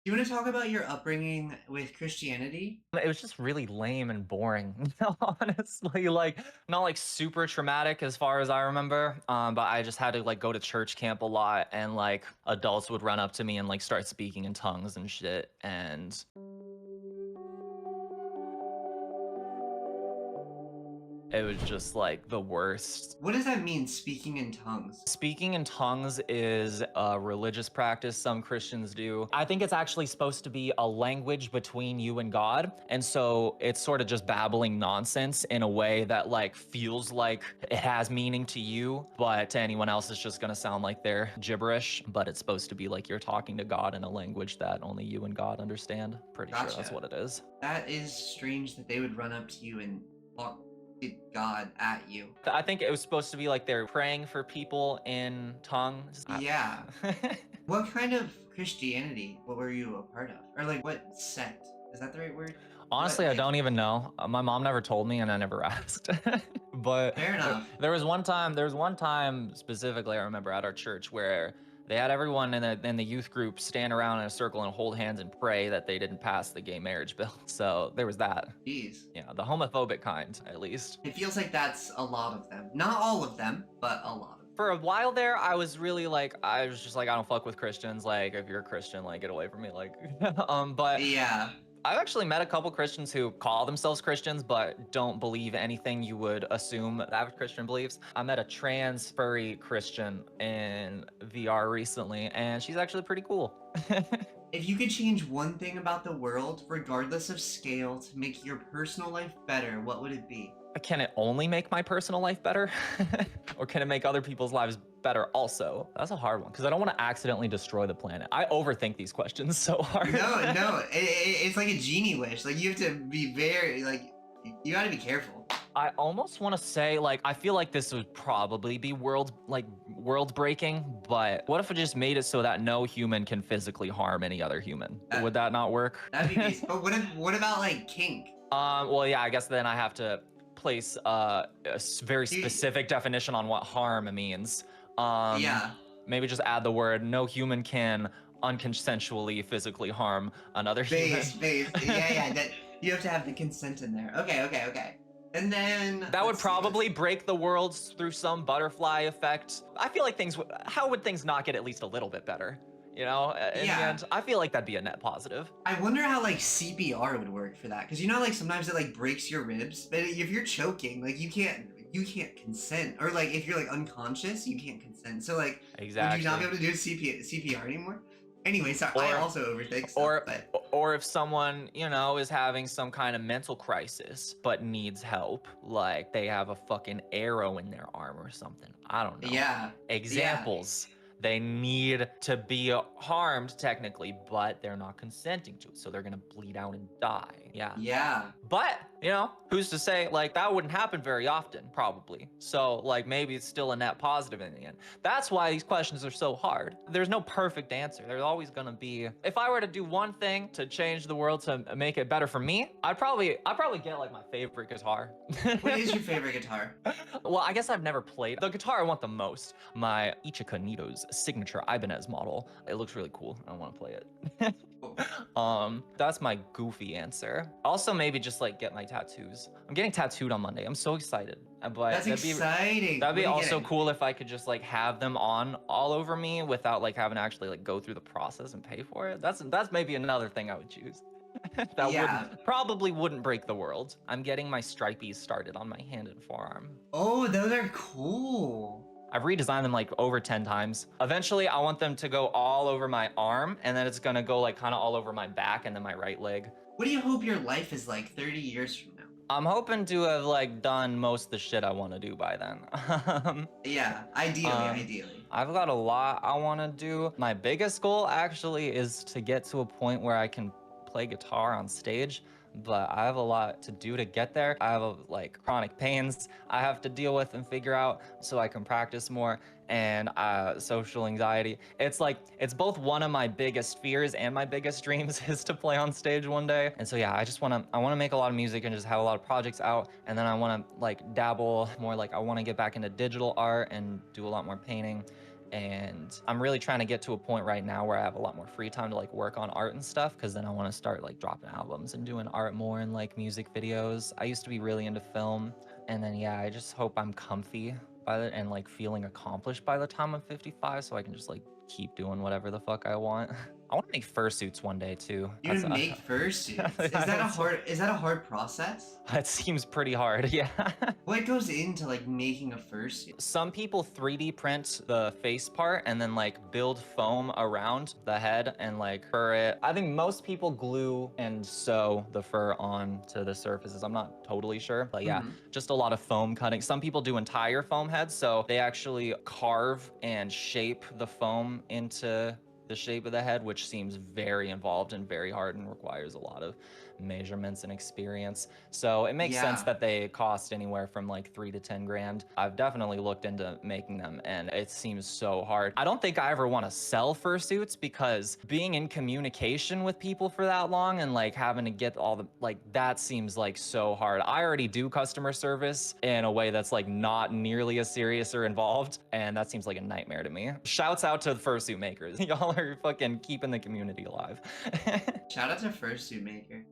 You want to talk about your upbringing with Christianity? It was just really lame and boring, honestly. Like, not like super traumatic as far as I remember. But I just had to like go to church camp a lot, and like adults would run up to me and like start speaking in tongues and shit. And it was just like the worst. What does that mean, speaking in tongues? Speaking in tongues is a religious practice some Christians do. I think it's actually supposed to be a language between you and God. And so it's sort of just babbling nonsense in a way that like feels like it has meaning to you, but to anyone else it's just gonna sound like they're gibberish. But it's supposed to be like you're talking to God in a language that only you and God understand. Pretty sure that's Gotcha. what it is. That is strange that they would run up to you and talk to God at you. I think it was supposed to be like they're praying for people in tongues. Yeah. What kind of Christianity, what were you a part of? Or like what sect? Is that the right word? What Honestly, I like don't even know. My mom never told me, and I never asked. But fair enough. there was one time specifically I remember at our church where they had everyone in the youth group stand around in a circle and hold hands and pray that they didn't pass the gay marriage bill. So there was that. Jeez. Yeah, the homophobic kind, at least. It feels like that's a lot of them. Not all of them, but a lot of them. For a while there, I was really like, I was just like, I don't fuck with Christians. Like, if you're a Christian, like, get away from me. Like, but Yeah. I've actually met a couple Christians who call themselves Christians but don't believe anything you would assume the average Christian believes. I met a trans furry Christian in VR recently, and she's actually pretty cool. If you could change one thing about the world, regardless of scale, to make your personal life better, what would it be? Can it only make my personal life better? Or can it make other people's lives better also? That's a hard one because I don't want to accidentally destroy the planet. I overthink these questions so hard. No, it's like a genie wish. Like you have to be very like you got to be careful. I almost want to say, like, I feel like this would probably be world breaking, but what if it just made it so that no human can physically harm any other human? That, Would that not work? that'd be decent. But what about like kink? Well, yeah, I guess then I have to place very You, specific definition on what harm means. Um, yeah, Maybe just add the word no human can unconsensually physically harm another human. base. Yeah. That you have to have the consent in there. Okay. And then That would let's see, probably break the world through some butterfly effect. I feel like how would things not get at least a little bit better? You know, in the yeah. end, I feel like that'd be a net positive. I wonder how like CPR would work for that, because you know like sometimes it like breaks your ribs, but if you're choking, like you can't consent, or like if you're like unconscious, you can't consent. So like, would you not be Exactly. able to do CPR anymore? Anyway, sorry, I Or also overthink stuff, or but or if someone, you know, is having some kind of mental crisis but needs help, like they have a fucking arrow in their arm or something. I don't know. yeah, yeah, Examples. They need to be harmed technically, but they're not consenting to it, so they're gonna bleed out and die. Yeah. yeah, But, you know, who's to say, like, that wouldn't happen very often, probably. So, like, maybe it's still a net positive in the end. That's why these questions are so hard. There's no perfect answer. There's always gonna be, if I were to do one thing to change the world to make it better for me, I'd probably get, like, my favorite guitar. What is your favorite guitar? Well, I guess I've never played. The guitar I want the most, my Ichika Nito's signature Ibanez model. It looks really cool. I want to play it. Oh, That's my goofy answer. Also, maybe just like get my tattoos. I'm getting tattooed on Monday. I'm so excited. But that's exciting. that'd be What are you also getting? cool if I could just like have them on all over me without like having to actually like go through the process and pay for it. That's maybe another thing I would choose. That Yeah. probably wouldn't break the world. I'm getting my stripies started on my hand and forearm. Oh, those are cool. I've redesigned them like over 10 times. Eventually, I want them to go all over my arm, and then it's gonna go like kind of all over my back and then my right leg. What do you hope your life is like 30 years from now? I'm hoping to have like done most of the shit I want to do by then. Yeah, ideally. I've got a lot I want to do. My biggest goal actually is to get to a point where I can play guitar on stage, but I have a lot to do to get there. I have like chronic pains I have to deal with and figure out so I can practice more, and social anxiety. It's both one of my biggest fears and my biggest dreams is to play on stage one day. And so yeah, I want to make a lot of music and just have a lot of projects out, and then I want to like dabble more, like I want to get back into digital art and do a lot more painting. And I'm really trying to get to a point right now where I have a lot more free time to like work on art and stuff, because then I want to start like dropping albums and doing art more and like music videos. I used to be really into film, and then yeah, I just hope I'm comfy by the and like feeling accomplished by the time I'm 55, so I can just like keep doing whatever the fuck I want. I want to make fursuits one day too. You would make fursuits. I Is that a hard process? That seems pretty hard, yeah. What goes into like making a fursuit? Some people 3D print the face part and then like build foam around the head and like fur it. I think most people glue and sew the fur on to the surfaces. I'm not totally sure, but yeah, just a lot of foam cutting. Some people do entire foam heads, so they actually carve and shape the foam into the shape of the head, which seems very involved and very hard and requires a lot of measurements and experience. So it makes sense Yeah. that they cost anywhere from like 3 to 10 grand. I've definitely looked into making them and it seems so hard. I don't think I ever want to sell fursuits, because being in communication with people for that long and like having to get all the, like, that seems like so hard. I already do customer service in a way that's like not nearly as serious or involved, and that seems like a nightmare to me. Shouts out to the fursuit makers. Y'all are fucking keeping the community alive. Shout out to Fursuit Maker.